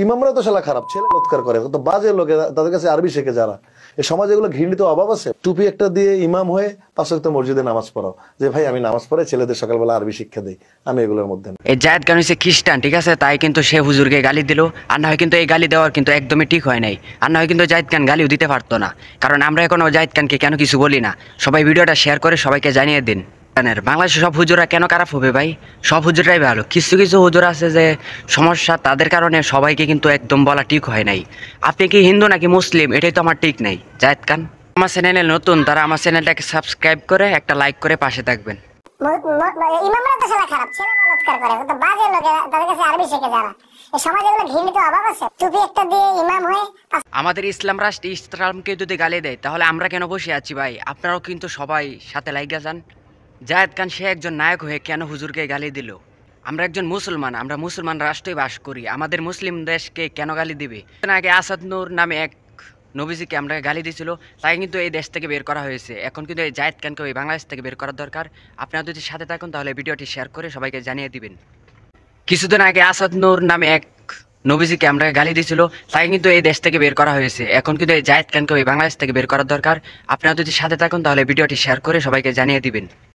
ইমামরা তো শালা খারাপ, ছেলে বলাৎকার করে, তো বাজে লোকে, তাদের কাছে আরবি শেখে যারা। এই সমাজে এগুলো ঘৃণিত অভাব আছে। টুপি একটা দিয়ে ইমাম হয়ে 5 ওয়াক্ত মসজিদে নামাজ পড়াও, যে ভাই আমি নামাজ পড়ে ছেলেদের সকালবেলা আরবি শিক্ষা দেই, আমি এগুলোর মধ্যে না। এই জায়েদ খান হচ্ছে খ্রিস্টান, ঠিক আছে, তাই কিন্তু সে হুজুরকে গালি দিল। আর না হয় কিন্তু এই গালি দেওয়ার কিন্তু একদমই ঠিক হয় নাই। আর না হয় কিন্তু জায়েদ খান গালিও দিতে পারতো না, কারণ আমরা এখনো জায়েদ খানকে কেন কিছু বলি না। সবাই ভিডিওটা শেয়ার করে সবাইকে জানিয়ে দিন। বাংলাদেশের সব হুজুরা কেন খারাপ হবে ভাই? সব হুজুরাই ভালো। কিছু কিছু হুজুর আছে যে সমস্যা, তাদের কারণে সবাইকে কিন্তু একদম বলা ঠিক হয় নাই। আপনি কি হিন্দু নাকি মুসলিম, এটাই তো আমার ঠিক নাই। জায়েদ খান আমার চ্যানেলে নতুন, তারা আমার চ্যানেলটাকে সাবস্ক্রাইব করে একটা লাইক করে পাশে থাকবেন। ইমামরা তো শালা খারাপ, ছেলে বলাৎকার করে, তো বাজে লোকে, তাদের কাছে আরবি শেখে যারা। এই সমাজে এগুলো ঘৃণিত অভাব আছে। টুপি একটা দিয়ে ইমাম হয়ে আমাদের ইসলাম রাষ্ট্র ইসলামকে যদি গালি দেয় তাহলে আমরা কেন বসে আছি ভাই? আপনারাও কিন্তু সবাই সাথে লাইগা যান। জায়েদ খান সে একজন নায়ক হয়ে কেন হুজুরকে গালি দিল? আমরা একজন মুসলমান, আমরা মুসলমান রাষ্ট্রে বাস করি, আমাদের মুসলিম দেশকে কেন গালি দিবে? আগে আসাদ নূর নামে এক নবীজিকে আমরা গালি দিয়েছিল, তাই কিন্তু এই দেশ থেকে বের করা হয়েছে। এখন কিন্তু এই জায়েদ খানকে ওই বাংলাদেশ থেকে বের করার দরকার। আপনারা যদি সাথে থাকুন তাহলে ভিডিওটি শেয়ার করে সবাইকে জানিয়ে দিবেন। কিছুদিন আগে আসাদ নূর নামে এক নবীজিকে আমরা গালি দিয়েছিল, তাই কিন্তু এই দেশ থেকে বের করা হয়েছে। এখন কিন্তু এই জায়েদ খানকে ওই বাংলাদেশ থেকে বের করার দরকার। আপনারা যদি সাথে থাকুন তাহলে ভিডিওটি শেয়ার করে সবাইকে জানিয়ে দিবেন।